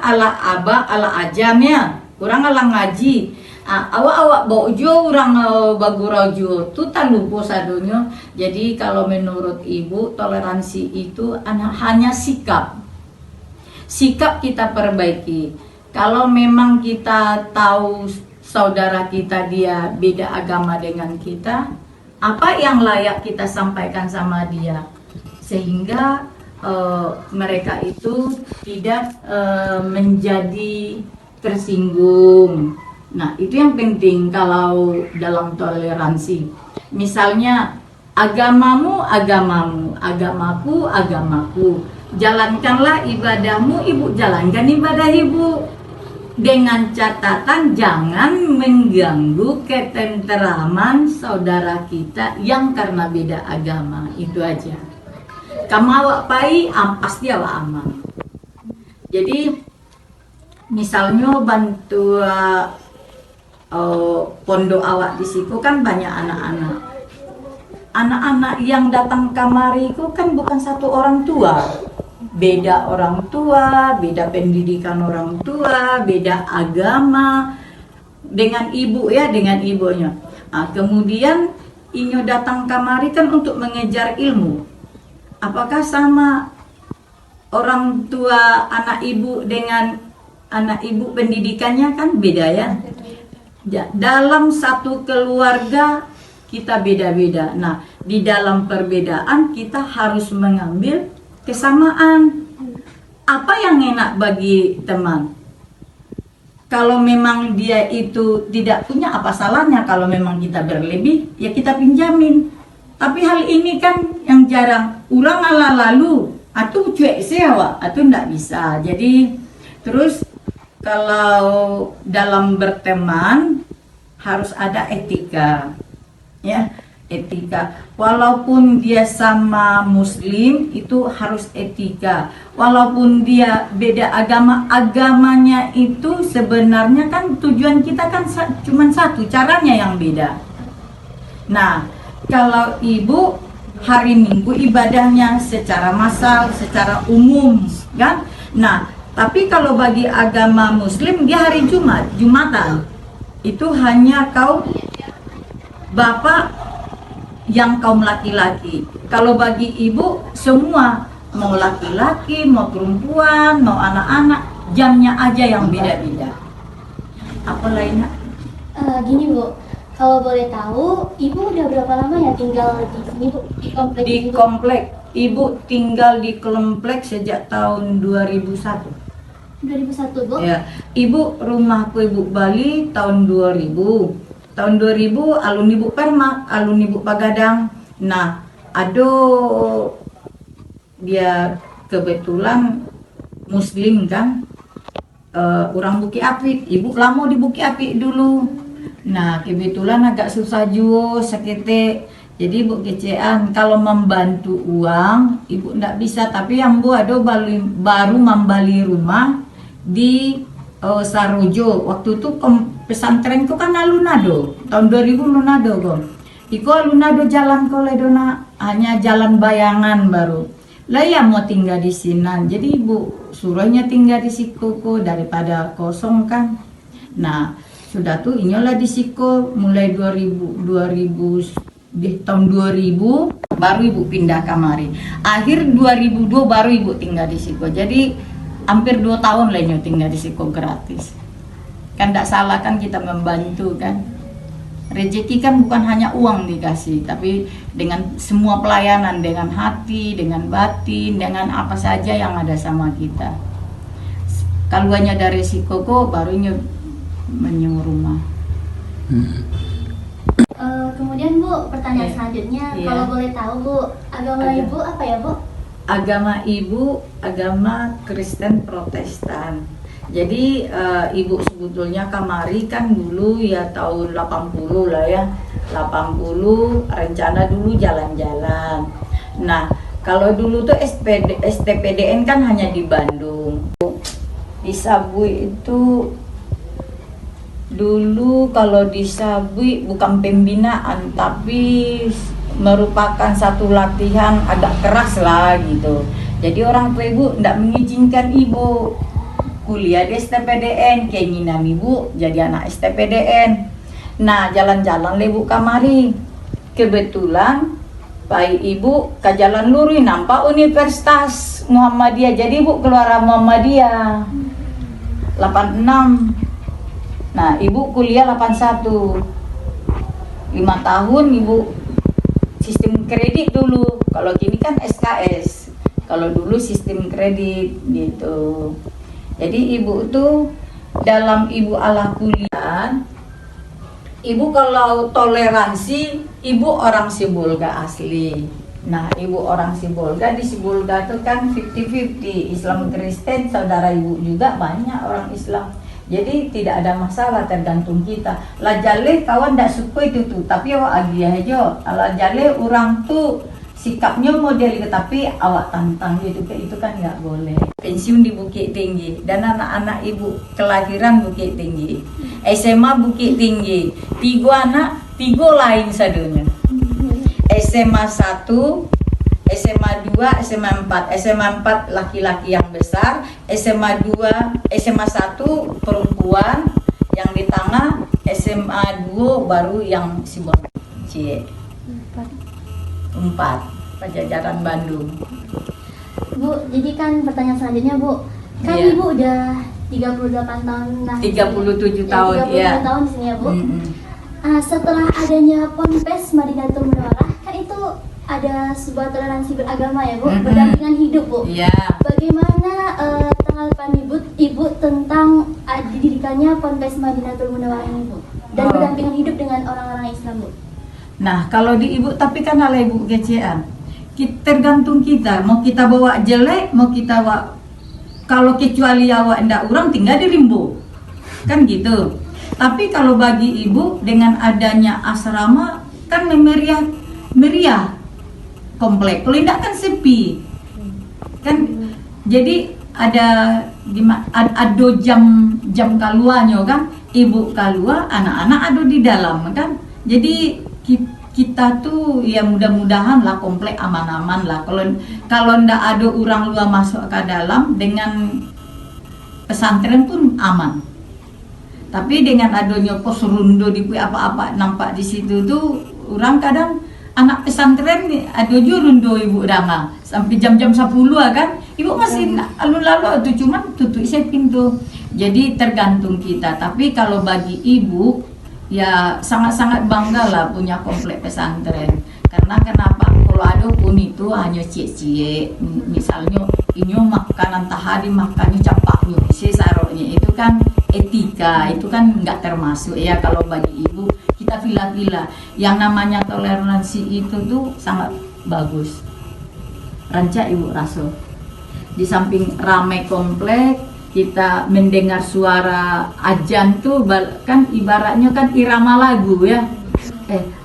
ala aba ala ajamnya, orang ala ngaji. Awak bojo orang baguraju tu tak lupa sadunya. Jadi kalau menurut ibu toleransi itu hanya sikap kita perbaiki. Kalau memang kita tahu saudara kita dia beda agama dengan kita, apa yang layak kita sampaikan sama dia sehingga mereka itu tidak menjadi tersinggung. Nah, itu yang penting kalau dalam toleransi. Misalnya agamamu, agamaku. Jalankanlah ibadahmu, ibu jalankan ibadah ibu. Dengan catatan jangan mengganggu ketenteraman saudara kita yang karena beda agama. Itu aja. Kamu awak pai, pasti awak aman. Jadi misalnya bantu pondok awak di situ kan banyak anak-anak yang datang kamari itu kan bukan satu orang tua, beda orang tua, beda pendidikan orang tua, beda agama dengan ibu ya, dengan ibunya. Kemudian inyo datang kamari kan untuk mengejar ilmu. Apakah sama orang tua anak ibu dengan anak ibu pendidikannya kan beda ya? Dalam satu keluarga kita beda-beda. Nah, di dalam perbedaan kita harus mengambil kesamaan. Apa yang enak bagi teman? Kalau memang dia itu tidak punya, apa salahnya kalau memang kita berlebih, ya kita pinjamin. Tapi hal ini kan yang jarang. Urang ala lalu, atau cuek sewa, atau ndak bisa. Jadi terus kalau dalam berteman harus ada etika, ya etika. Walaupun dia sama Muslim itu harus etika. Walaupun dia beda agama, agamanya itu sebenarnya kan tujuan kita kan cuma satu, caranya yang beda. Nah, kalau ibu hari Minggu ibadahnya secara massal, secara umum, kan? Nah, tapi kalau bagi agama Muslim dia hari Jumatan. Itu hanya kaum bapak yang kaum laki-laki. Kalau bagi ibu semua, mau laki-laki, mau perempuan, mau anak-anak, jamnya aja yang beda-beda. Apa lainnya? Gini Bu, kalau boleh tahu, ibu udah berapa lama ya tinggal di sini Bu? Di komplek? Di komplek. Ibu tinggal di komplek sejak tahun 2001. 2001 Bu? Ya, ibu rumahku ibu Bali tahun 2000. Tahun 2000 alun ibu Permak, alun ibu Pagadang. Nah, dia kebetulan Muslim kan, orang Bukit Apit. Ibu lama di Bukit Apit dulu. Nah, kebetulan agak susah juga sekete. Jadi ibu kecean kalau membantu uang, ibu ndak bisa. Tapi yang bu baru membeli rumah di Sarojo. Waktu itu pesantrenku kan alunado tahun 2000 lunado kok. Iko alunado jalan koledona hanya jalan bayangan baru. Lah ya mau tinggal di sini. Jadi ibu suruhnya tinggal di Siko daripada kosong kan. Nah, sudah tuh inyolah di Siko mulai 2000 di tahun 2000 baru ibu pindah kamari. Akhir 2002 baru ibu tinggal di Siko. Jadi hampir 2 tahun lah tinggal di Siko gratis. Kan tidak salah kan kita membantu kan. Rezeki kan bukan hanya uang dikasih, tapi dengan semua pelayanan, dengan hati, dengan batin, dengan apa saja yang ada sama kita. Kalau hanya dari Siko baru menyewa rumah. Kemudian Bu, pertanyaan selanjutnya, kalau boleh tahu Bu, agama ibu apa ya Bu? Agama ibu agama Kristen Protestan. Jadi ibu sebetulnya kamari kan dulu ya tahun 80 lah ya. 80 rencana dulu jalan-jalan. Nah, kalau dulu tuh STPDN kan hanya di Bandung. Di Sabui itu dulu kalau di Sabui bukan pembinaan tapi merupakan satu latihan agak keras lah gitu. Jadi orang tua ibu tidak mengizinkan ibu kuliah di STPDN, keinginan ibu jadi anak STPDN. Nah, jalan-jalan ibu kamari. Kebetulan baik ibu ke jalan lurus nampak Universitas Muhammadiyah. Jadi ibu keluar Muhammadiyah 86. Nah, ibu kuliah 81. 5 tahun ibu sistem kredit dulu. Kalau kini kan SKS. Kalau dulu sistem kredit gitu. Jadi ibu tuh dalam ibu ala kuliah, ibu kalau toleransi, ibu orang Sibolga asli. Nah, ibu orang Sibolga, di Sibolga tuh kan 50-50, Islam Kristen, saudara ibu juga banyak orang Islam. Jadi tidak ada masalah, tergantung kita. Lah jale kawan ndak suka itu tuh, tapi awak agia aja. Lah jale orang tuh sikapnya model itu, tapi awak tantang gitu, itu kan nggak boleh. Pensiun di Bukit Tinggi dan anak-anak ibu kelahiran Bukit Tinggi, SMA Bukit Tinggi, 3 anak, 3 lain sadunya. SMA 1, SMA 2, SMA 4. SMA 4 laki-laki yang besar, SMA 2, SMA 1 perempuan, yang di tengah SMA 2 baru yang si Cie. 4 Pajajaran Bandung. Bu, jadi kan pertanyaan selanjutnya Bu, kan Iya. Ibu udah 38 tahun lah. 37 tahun, 37 ya. tahun di sini ya Bu. Mm-mm. Setelah adanya Ponpes Madinatul Munawwarah, kan itu ada sebuah toleransi beragama ya Bu, Mm-mm. berdampingan hidup Bu. Iya. Bagaimana tanggapan Ibu tentang didirikannya Ponpes Madinatul Munawwarah ini Bu, dan Oh. berdampingan hidup dengan orang-orang Islam Bu? Nah, kalau di ibu, tapi kan ala ibu kecian, tergantung kita, mau kita bawa jelek, mau kita bawa, kalau kecuali awak ndak urang tinggal di rimbo, kan gitu. Tapi kalau bagi ibu dengan adanya asrama kan meriah komplek, kalau ndak kan sepi, kan jadi ada gimana, ada jam kaluannya kan, ibu kalua, anak-anak ada di dalam kan, jadi kita tuh ya mudah-mudahan lah komplek aman-aman lah. Kalau ndak ada orang luar masuk ke dalam, dengan pesantren pun aman. Tapi dengan adanya pos rundo di apa-apa nampak di situ tuh, orang kadang anak pesantren ada juga rundo ibu dama sampai jam-jam 10 kan. Ibu masih lalu-lalu tuh cuman tutup saya pintu. Jadi tergantung kita. Tapi kalau bagi ibu ya sangat-sangat bangga lah punya komplek pesantren. Karena kenapa? Kalau ada pun itu hanya cie-cie, misalnya ini makanan tahadi makannya capaknya, sesaroknya itu kan etika, itu kan nggak termasuk ya. Kalau bagi ibu kita pilih-pilih yang namanya toleransi itu tuh sangat bagus. Rancak ibu rasa di samping ramai komplek, kita mendengar suara ajan tuh kan ibaratnya kan irama lagu ya.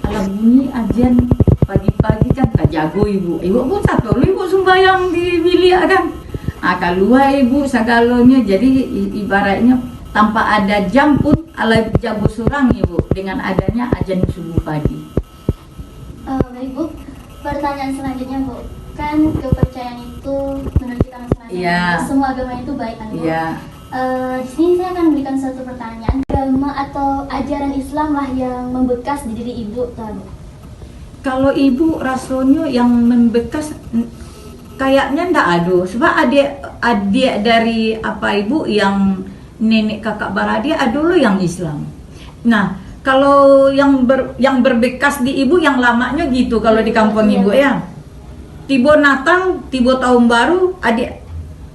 Alam bunyi ajan pagi-pagi kan tak jago ibu pun satu ibu sembahyang di bilik kan. Keluar ibu segalanya, jadi ibaratnya tanpa ada jam pun ala jago surang ibu dengan adanya ajan subuh pagi. Baik Bu, pertanyaan selanjutnya Bu, kan kepercayaan itu menurut kita masing-masing, Iya. semua agama itu baik kan Bu? Iya. Di sini saya akan memberikan satu pertanyaan, agama atau ajaran Islam lah yang membekas di diri Ibu tuh Bu? Kalau ibu rasanya yang membekas kayaknya ndak ada, sebab adik dari apa ibu yang nenek kakak beradik ada lo yang Islam. Nah, kalau yang berbekas di ibu yang lamanya gitu, kalau di kampung ibu ya. Tiba Natal, tiba tahun baru, adik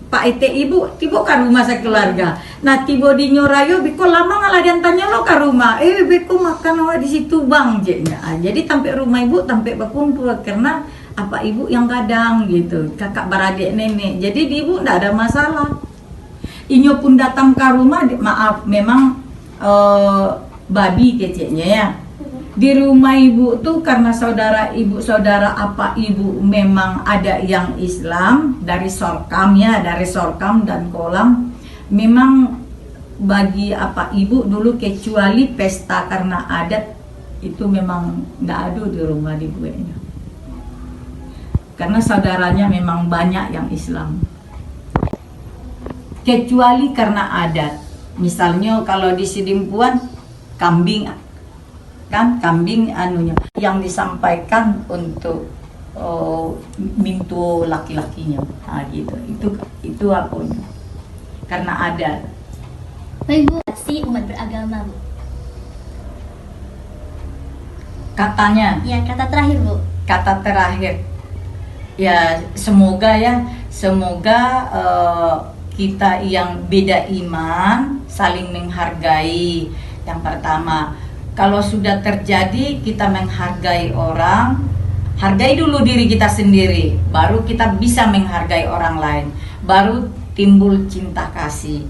Pak Ete ibu, tiba ke rumah sekeluarga. Nah, tiba di Nyorayo, biko lama ngalah dan tanya lo ke rumah. Biko makan awak di situ bang, jadi sampai rumah ibu, sampai berkumpul karena apa ibu yang kadang gitu, kakak beradik nenek. Jadi di ibu ndak ada masalah. Inyo pun datang ke rumah, maaf, memang babi keceknya ya. Di rumah ibu tuh karena saudara apa ibu memang ada yang Islam dari Sorkam ya, dari Sorkam dan Kolam. Memang bagi apa ibu dulu kecuali pesta karena adat itu memang nggak ada di rumah dibuatnya. Karena saudaranya memang banyak yang Islam. kecuali karena adat. Misalnya kalau di Sidimpuan kambing kan, kambing anunya yang disampaikan untuk mintu laki-lakinya, nah, gitu. Itu aku karena adat. Baik Bu, si umat beragama Bu. Katanya, Ya, kata terakhir Bu. kata terakhir, ya semoga kita yang beda iman saling menghargai. Yang pertama, kalau sudah terjadi kita menghargai orang, hargai dulu diri kita sendiri, baru kita bisa menghargai orang lain, baru timbul cinta kasih.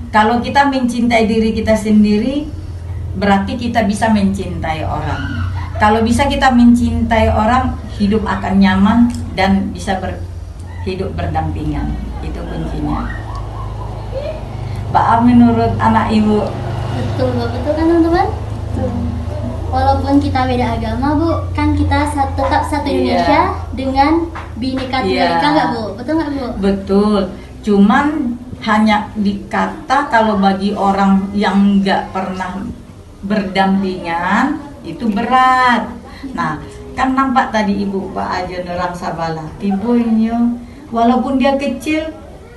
Kalau kita mencintai diri kita sendiri, berarti kita bisa mencintai orang. Kalau bisa kita mencintai orang, hidup akan nyaman dan bisa hidup berdampingan. Itu kuncinya. Pak, menurut anak ibu? Betul Bu, betul kan teman-teman? Walaupun kita beda agama Bu, kan kita tetap satu Indonesia dengan Bhinneka Tunggal Ika, nggak Bu? Betul nggak Bu? Betul. Cuman hanya dikata kalau bagi orang yang nggak pernah berdampingan itu berat. Nah, kan nampak tadi ibu Pak Aja Nerang Sabala, tibunya walaupun dia kecil,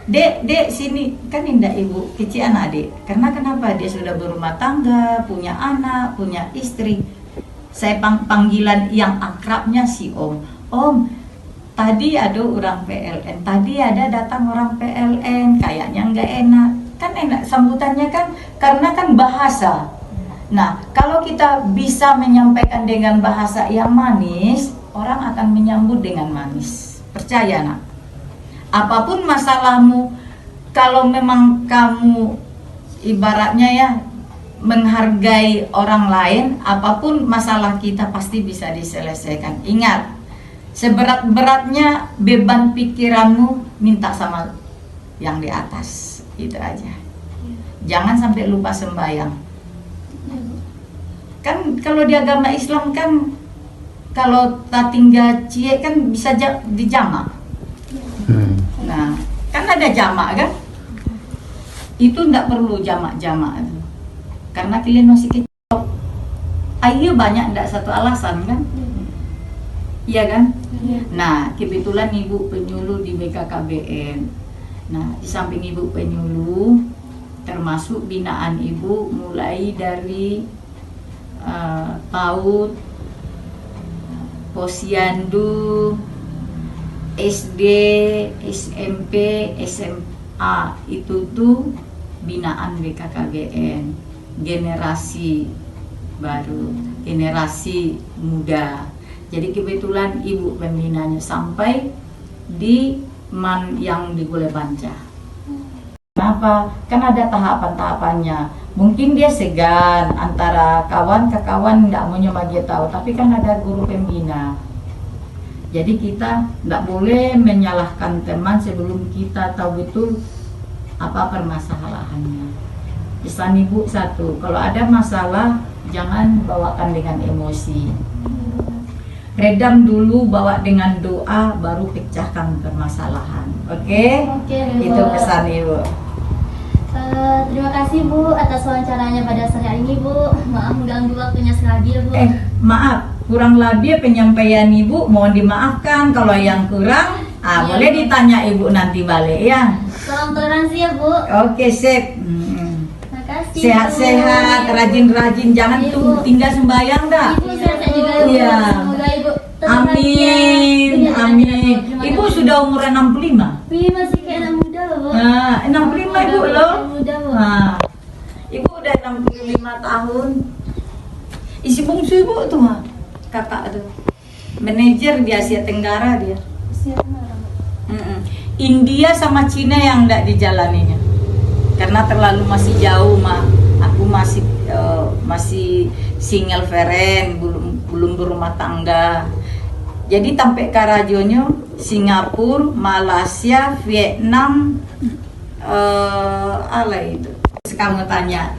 dek sini, kan indah ibu kecil anak dek. Karena kenapa? Dia sudah berumah tangga, punya anak, punya istri. Saya panggilan yang akrabnya si Om, tadi ada orang PLN, tadi ada datang orang PLN, kayaknya nggak enak. Kan enak sambutannya kan, karena kan bahasa. Nah, kalau kita bisa menyampaikan dengan bahasa yang manis, orang akan menyambut dengan manis. Percaya nak. Apapun masalahmu, kalau memang kamu ibaratnya ya menghargai orang lain, apapun masalah kita pasti bisa diselesaikan. Ingat, seberat-beratnya beban pikiranmu minta sama yang di atas. Itu aja. Jangan sampai lupa sembahyang. Kan kalau di agama Islam kan kalau tinggal cie kan bisa dijamak. Nah, kan ada jamak kan? Itu ndak perlu jamak-jamak itu. Karena kalian masih kecil. Ayo banyak ndak satu alasan kan? Iya kan? Nah, kebetulan ibu penyuluh di BKKBN. Nah, di samping ibu penyuluh, termasuk binaan ibu mulai dari PAUD, Posyandu, SD, SMP, SMA, itu tuh binaan BKKBN, generasi baru, generasi muda. Jadi kebetulan ibu pembinanya sampai di yang di Gule Banca. Kenapa? Kan ada tahapan-tahapannya. Mungkin dia segan antara kawan ke kawan, nggak mau nyoba dia tahu. Tapi kan ada guru pembina. Jadi kita nggak boleh menyalahkan teman sebelum kita tahu betul apa permasalahannya. Pesan ibu satu, kalau ada masalah jangan bawakan dengan emosi. Redam dulu, bawa dengan doa, baru pecahkan permasalahan. Oke? Itu pesan ibu. Terima kasih Bu atas wawancaranya pada sore hari ini Bu. Maaf mengganggu waktunya sekali Bu. Maaf, kurang lebih penyampaian ibu mohon dimaafkan. Kalau yang kurang, boleh ditanya ibu nanti balik ya. Salam toleransi ya Bu. Oke, sip. Terima kasih. Sehat-sehat, rajin-rajin, jangan tinggal sembahyang dah. Ibu sehat juga Ibu. Iya. Semoga Ibu Amin, amin. Ibu sudah umur 65. Wih, masih kayak anak muda loh Bu. Nah, 65 ibu loh. Muda Bu. Nah, ibu udah 65 tahun. Isi bungsu ibu tuh mah, kakak tuh, manajer di Asia Tenggara dia. India sama Cina yang nggak dijalaninya, karena terlalu masih jauh mah. Aku masih single parent, belum berumah tangga. Jadi sampai Karajonyo, Singapura, Malaysia, Vietnam, ala itu. Kamu tanya,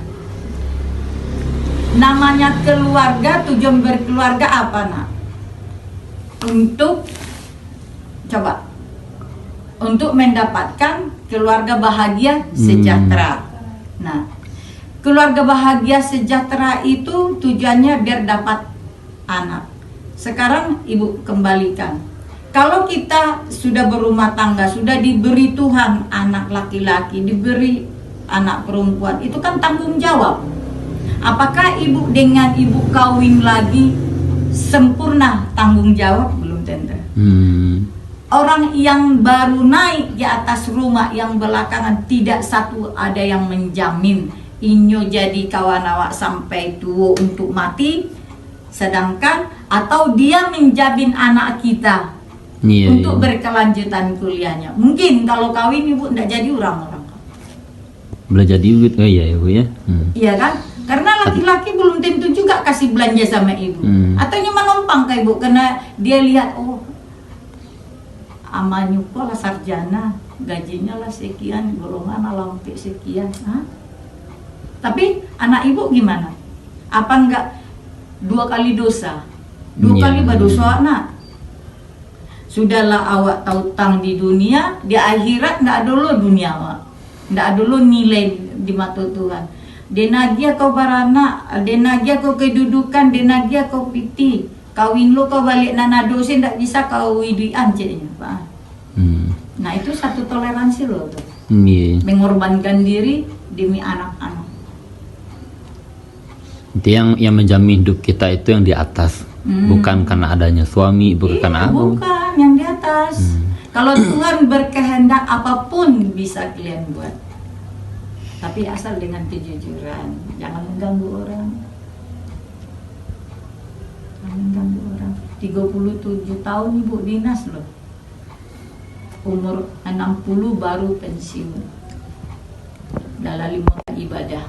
namanya keluarga, tujuan berkeluarga apa nak? Untuk coba untuk mendapatkan keluarga bahagia sejahtera. Nah, keluarga bahagia sejahtera itu tujuannya biar dapat anak. Sekarang ibu kembalikan. Kalau kita sudah berumah tangga, sudah diberi Tuhan anak laki-laki, diberi anak perempuan, itu kan tanggung jawab. Apakah ibu dengan ibu kawin lagi sempurna tanggung jawab? Belum tentu. Orang yang baru naik di atas rumah yang belakangan tidak satu ada yang menjamin inyo jadi kawan awak sampai tua untuk mati, sedangkan atau dia menjamin anak kita untuk berkelanjutan kuliahnya. Mungkin kalau kawin ibu tidak jadi orang-orang. Belajar duit, oh iya ibu ya. Iya kan? Karena laki-laki belum tentu juga kasih belanja sama ibu. Atau cuma numpang ke ibu karena dia lihat, oh amannya lah sarjana, gajinya lah sekian, golongan lampe sekian. Tapi anak ibu gimana? Apa enggak 2 kali dosa? 2 kali berdosa anak. Sudahlah awak tahu tang di dunia, di akhirat enggak dulu dunia awak. Enggak dulu nilai di mata Tuhan. Denagia kau baranak, denagia kau kedudukan, denagia kau piti. Kawin lu kau balik nana dosen enggak bisa kau widian jadinya, Pak. Nah, itu satu toleransi loh tuh. Mengorbankan diri demi anak-anak. Itu yang menjamin hidup kita itu yang di atas, bukan karena adanya suami, bukan karena aku. Bukan yang di atas. Kalau Tuhan berkehendak apapun bisa kalian buat. Tapi asal dengan kejujuran, jangan mengganggu orang. Jangan mengganggu orang. 37 tahun ibu dinas loh. Umur 60 baru pensiun. Dalam 5 ibadah.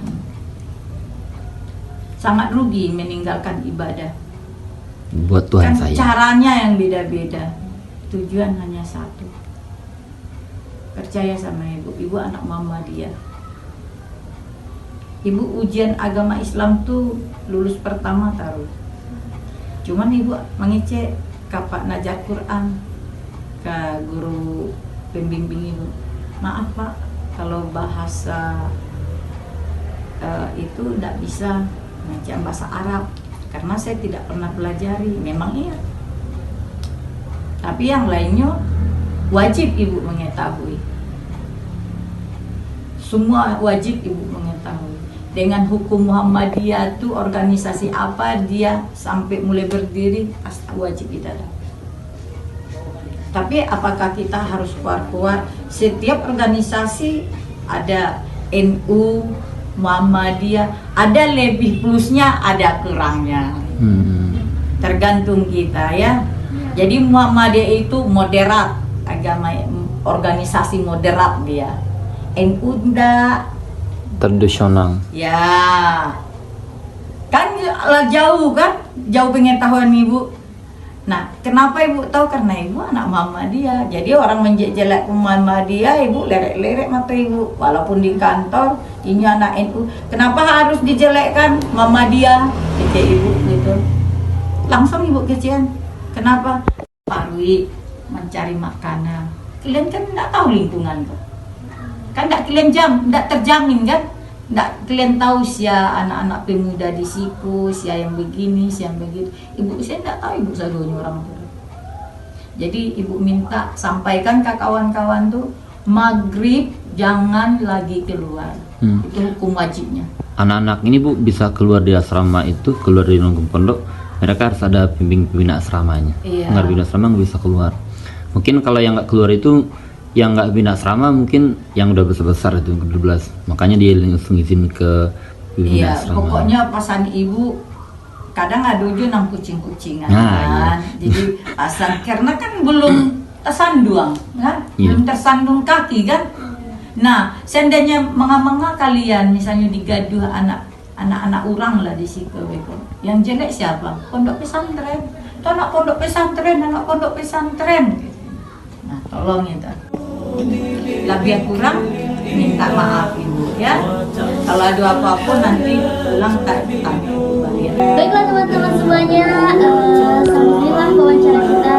Sangat rugi meninggalkan ibadah. Buat Tuhan kan saya. Caranya yang beda-beda. Tujuan hanya satu. Percaya sama ibu. Ibu anak mama dia. Ibu ujian agama Islam tuh lulus pertama taruh. Cuman ibu mengecek ke Pak Najar Quran, ke guru pembimbing ibu. Maaf Pak, kalau bahasa itu tidak bisa baca bahasa Arab karena saya tidak pernah pelajari. Memang iya. Tapi yang lainnya wajib ibu mengetahui. Semua wajib ibu mengetahui. Dengan hukum Muhammadiyah itu organisasi apa dia sampai mulai berdiri wajib kita tahu. Tapi apakah kita harus keluar-keluar? Setiap organisasi ada NU, Muhammadiyah, ada lebih plusnya, ada kurangnya. Tergantung kita ya. Jadi Muhammadiyah itu moderat, agama organisasi moderat dia. NU enggak tradisional. Ya. Kan jauh kan? Jauh pengetahuan ibu. Nah, kenapa ibu tahu? Karena ibu anak Muhammadiyah. Jadi orang menjelek Muhammadiyah, ibu lerek-lerek mata ibu. Walaupun di kantor, ini anak NU. Kenapa harus dijelekkan Muhammadiyah? Kece ibu gitu. Langsung ibu kecian. Kenapa? Parwi mencari makanan. Kalian kan nggak tahu lingkungan tuh. Kan nggak kalian nggak terjamin kan? Nggak kalian tahu siapa anak-anak pemuda di siku, siapa yang begini, siapa yang begitu. Ibu saya nggak tahu ibu sadonya orang tua. Jadi ibu minta sampaikan ke kawan-kawan tuh maghrib jangan lagi keluar. Itu hukum wajibnya. Anak-anak ini bu bisa keluar di asrama itu, keluar dari lingkungan pondok. Mereka harus ada pembina asramanya. Iya. Nggak bina asrama nggak bisa keluar. Mungkin kalau yang nggak keluar itu yang nggak bina asrama mungkin yang udah besar-besar itu 12. Makanya dia langsung izin ke bina asrama. Pokoknya pasan ibu kadang ada juga nang kucing-kucingan Iya. Jadi pasan karena kan belum tersandung kan? Iya. Belum tersandung kaki kan? Nah, seandainya mengapa kalian misalnya digaduh anak-anak orang lah di situ beko. Yang jelek siapa? Pondok pesantren. Itu anak pondok pesantren. Nah, tolong itu. Lebih kurang minta maaf ibu ya. Kalau ada apa-apa nanti pulang tak ibu balik. Baiklah teman-teman semuanya, alhamdulillah wawancara kita